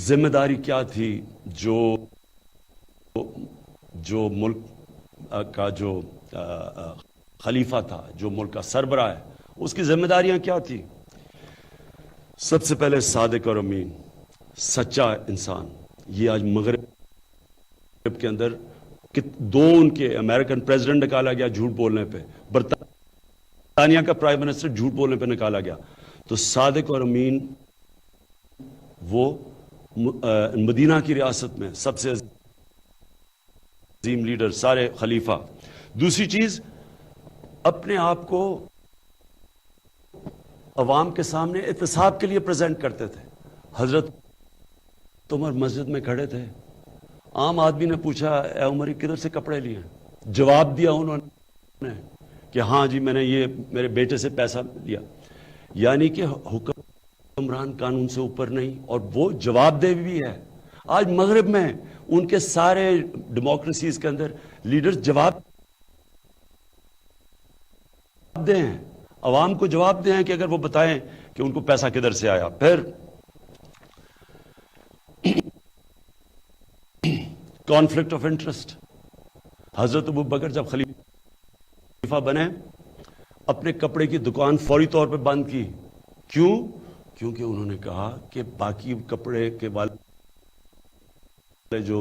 ذمہ داری کیا تھی جو ملک کا جو خلیفہ تھا، جو ملک کا سربراہ ہے، اس کی ذمہ داریاں کیا تھی؟ سب سے پہلے صادق اور امین، سچا انسان. یہ آج مغرب کے اندر دو ان کے امریکن پریزیڈنٹ نکالا گیا جھوٹ بولنے پہ، برطانیہ کا پرائم منسٹر جھوٹ بولنے پہ نکالا گیا. تو صادق اور امین وہ مدینہ کی ریاست میں سب سے عظیم لیڈر، سارے خلیفہ. دوسری چیز، اپنے آپ کو عوام کے سامنے احتساب کے لیے پریزنٹ کرتے تھے. حضرت عمر مسجد میں کھڑے تھے، عام آدمی نے پوچھا اے عمر کدھر سے کپڑے لیے؟ جواب دیا انہوں نے کہ ہاں جی میں نے یہ میرے بیٹے سے پیسہ لیا. یعنی کہ حکمران قانون سے اوپر نہیں، اور وہ جواب دہ بھی ہے. آج مغرب میں ان کے سارے ڈیموکریسیز کے اندر لیڈرز جواب دے ہیں، عوام کو جواب دے ہیں کہ اگر وہ بتائیں کہ ان کو پیسہ کدھر سے آیا. پھر کانفلکٹ آف انٹرسٹ. حضرت ابوبکر جب خلیفہ بنے اپنے کپڑے کی دکان فوری طور پہ بند کی. کیوں؟ کیونکہ انہوں نے کہا کہ باقی کپڑے کے والے جو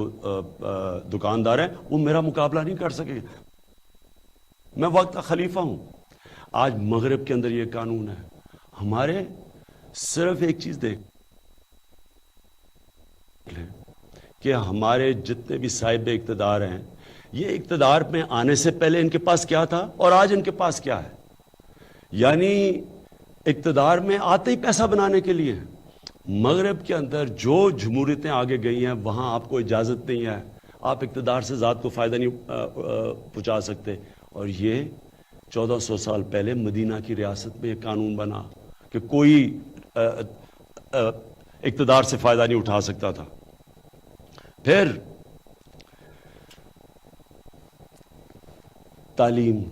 دکاندار ہیں وہ میرا مقابلہ نہیں کر سکے، میں وقت کا خلیفہ ہوں. آج مغرب کے اندر یہ قانون ہے. ہمارے صرف ایک چیز دیکھ لیں کہ ہمارے جتنے بھی صاحب اقتدار ہیں، یہ اقتدار میں آنے سے پہلے ان کے پاس کیا تھا اور آج ان کے پاس کیا ہے. یعنی اقتدار میں آتے ہی پیسہ بنانے کے لیے. مغرب کے اندر جو جمہوریتیں آگے گئی ہیں وہاں آپ کو اجازت نہیں ہے، آپ اقتدار سے ذات کو فائدہ نہیں پہنچا سکتے. اور یہ 1400 سال پہلے مدینہ کی ریاست میں یہ قانون بنا کہ کوئی اقتدار سے فائدہ نہیں اٹھا سکتا تھا. پھر تعلیم.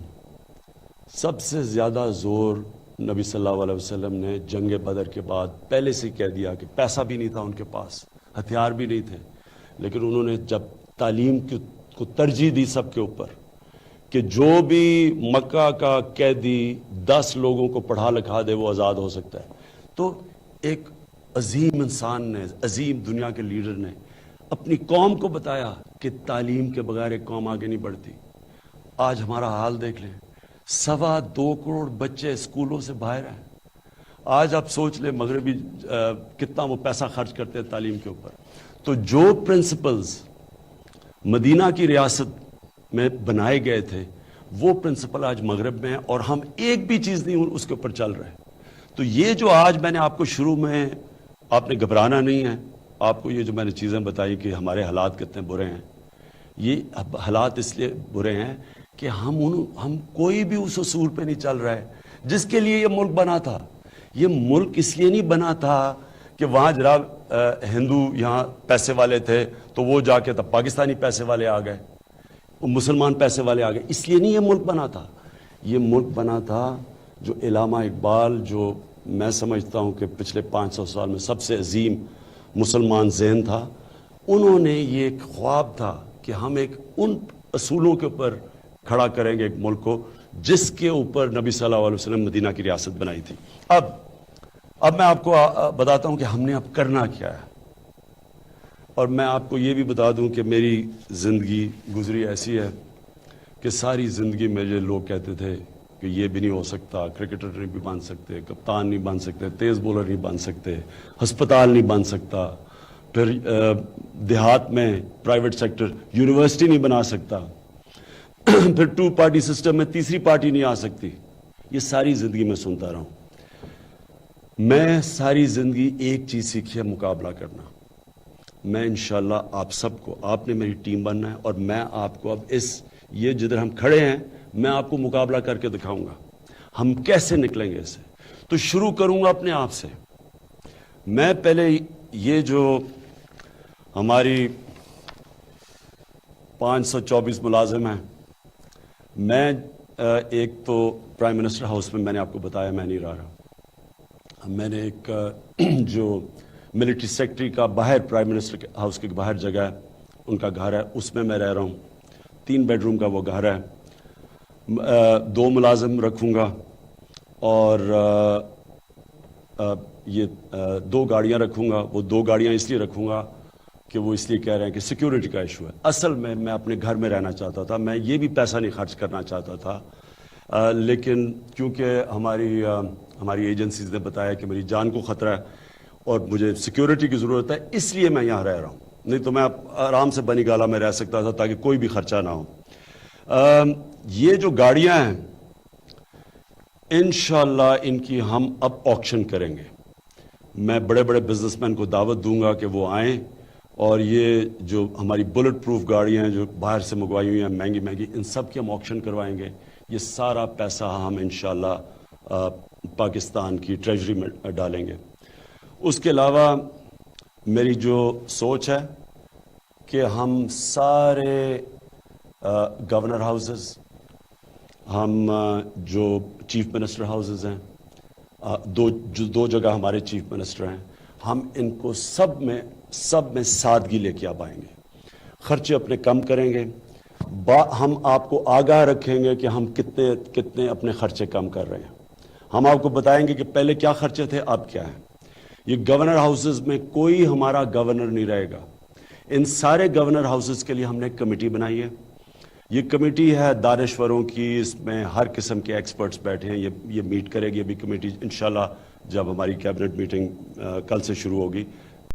سب سے زیادہ زور نبی صلی اللہ علیہ وسلم نے جنگ بدر کے بعد پہلے سے کہہ دیا کہ پیسہ بھی نہیں تھا ان کے پاس، ہتھیار بھی نہیں تھے، لیکن انہوں نے جب تعلیم کو ترجیح دی سب کے اوپر کہ جو بھی مکہ کا قیدی 10 لوگوں کو پڑھا لکھا دے وہ آزاد ہو سکتا ہے. تو ایک عظیم انسان نے، عظیم دنیا کے لیڈر نے اپنی قوم کو بتایا کہ تعلیم کے بغیر ایک قوم آگے نہیں بڑھتی. آج ہمارا حال دیکھ لیں، 2.25 کروڑ بچے اسکولوں سے باہر ہیں. آج آپ سوچ لیں مغربی کتنا وہ پیسہ خرچ کرتے ہیں تعلیم کے اوپر. تو جو پرنسپلز مدینہ کی ریاست میں بنائے گئے تھے وہ پرنسپل آج مغرب میں ہیں، اور ہم ایک بھی چیز نہیں اس کے اوپر چل رہے. تو یہ جو آج میں نے آپ کو شروع میں، آپ نے گھبرانا نہیں ہے. آپ کو یہ جو میں نے چیزیں بتائی کہ ہمارے حالات کتنے برے ہیں، یہ حالات اس لیے برے ہیں کہ ہم کوئی بھی اس اصول پہ نہیں چل رہا ہے جس کے لیے یہ ملک بنا تھا. یہ ملک اس لیے نہیں بنا تھا کہ وہاں جناب ہندو یہاں پیسے والے تھے تو وہ جا کے تب پاکستانی پیسے والے آ گئے، مسلمان پیسے والے آ گئے. اس لیے نہیں یہ ملک بنا تھا. یہ ملک بنا تھا جو علامہ اقبال، جو میں سمجھتا ہوں کہ پچھلے 500 سال میں سب سے عظیم مسلمان ذہن تھا، انہوں نے یہ ایک خواب تھا کہ ہم ایک ان اصولوں کے اوپر کھڑا کریں گے ایک ملک کو جس کے اوپر نبی صلی اللہ علیہ وسلم مدینہ کی ریاست بنائی تھی. اب میں آپ کو بتاتا ہوں کہ ہم نے اب کرنا کیا ہے. اور میں آپ کو یہ بھی بتا دوں کہ میری زندگی گزری ایسی ہے کہ ساری زندگی میرے لوگ کہتے تھے کہ یہ بھی نہیں ہو سکتا، کرکٹر نہیں بھی بن سکتے، کپتان نہیں بن سکتے، تیز بولر نہیں بن سکتے، ہسپتال نہیں بن سکتا، پھر دیہات میں پرائیویٹ سیکٹر یونیورسٹی نہیں بنا سکتا، پھر 2 پارٹی سسٹم میں تیسری پارٹی نہیں آ سکتی. یہ ساری زندگی میں سنتا رہا ہوں. میں ساری زندگی ایک چیز سیکھی ہے، مقابلہ کرنا. میں انشاءاللہ آپ سب کو، آپ نے میری ٹیم بننا ہے، اور میں آپ کو اب یہ جدھر ہم کھڑے ہیں میں آپ کو مقابلہ کر کے دکھاؤں گا ہم کیسے نکلیں گے اس سے. تو شروع کروں گا اپنے آپ سے. میں پہلے یہ جو ہماری 524 ملازم ہیں، میں ایک تو پرائم منسٹر ہاؤس میں نے آپ کو بتایا میں نہیں رہا. میں نے ایک جو ملٹری سیکٹری کا باہر پرائم منسٹر ہاؤس کے باہر جگہ ہے, ان کا گھر ہے, اس میں رہ رہا ہوں. 3 بیڈ روم کا وہ گھر ہے. 2 ملازم رکھوں گا, اور یہ 2 گاڑیاں رکھوں گا. وہ 2 گاڑیاں اس لیے رکھوں گا کہ وہ اس لیے کہہ رہے ہیں کہ سیکیورٹی کا ایشو ہے. اصل میں اپنے گھر میں رہنا چاہتا تھا, میں یہ بھی پیسہ نہیں خرچ کرنا چاہتا تھا, لیکن کیونکہ ہماری ایجنسیز نے بتایا کہ میری جان کو خطرہ ہے اور مجھے سیکیورٹی کی ضرورت ہے, اس لیے میں یہاں رہ رہا ہوں. نہیں تو میں آرام سے بنی گالا میں رہ سکتا تھا تاکہ کوئی بھی خرچہ نہ ہو. یہ جو گاڑیاں ہیں انشاءاللہ ان کی ہم اب آکشن کریں گے. میں بڑے بڑے بزنس مین کو دعوت دوں گا کہ وہ آئیں, اور یہ جو ہماری بلٹ پروف گاڑیاں ہیں جو باہر سے منگوائی ہوئی ہیں مہنگی مہنگی, ان سب کی ہم آکشن کروائیں گے. یہ سارا پیسہ ہم انشاءاللہ پاکستان کی ٹریجری میں ڈالیں گے. اس کے علاوہ میری جو سوچ ہے کہ ہم سارے گورنر ہاؤسز, ہم جو چیف منسٹر ہاؤسز ہیں, 2 جگہ ہمارے چیف منسٹر ہیں, ہم ان کو سب میں سادگی لے کے آئیں گے. خرچے اپنے کم کریں گے. ہم آپ کو آگاہ رکھیں گے کہ ہم کتنے اپنے خرچے کم کر رہے ہیں. ہم آپ کو بتائیں گے کہ پہلے کیا خرچے تھے, اب کیا ہے. یہ گورنر ہاؤسز میں کوئی ہمارا گورنر نہیں رہے گا. ان سارے گورنر ہاؤسز کے لیے ہم نے ایک کمیٹی بنائی ہے. یہ کمیٹی ہے دانشوروں کی, اس میں ہر قسم کے ایکسپرٹس بیٹھے ہیں. یہ میٹ کرے گی ابھی کمیٹی انشاءاللہ, جب ہماری کیبنٹ میٹنگ کل سے شروع ہوگی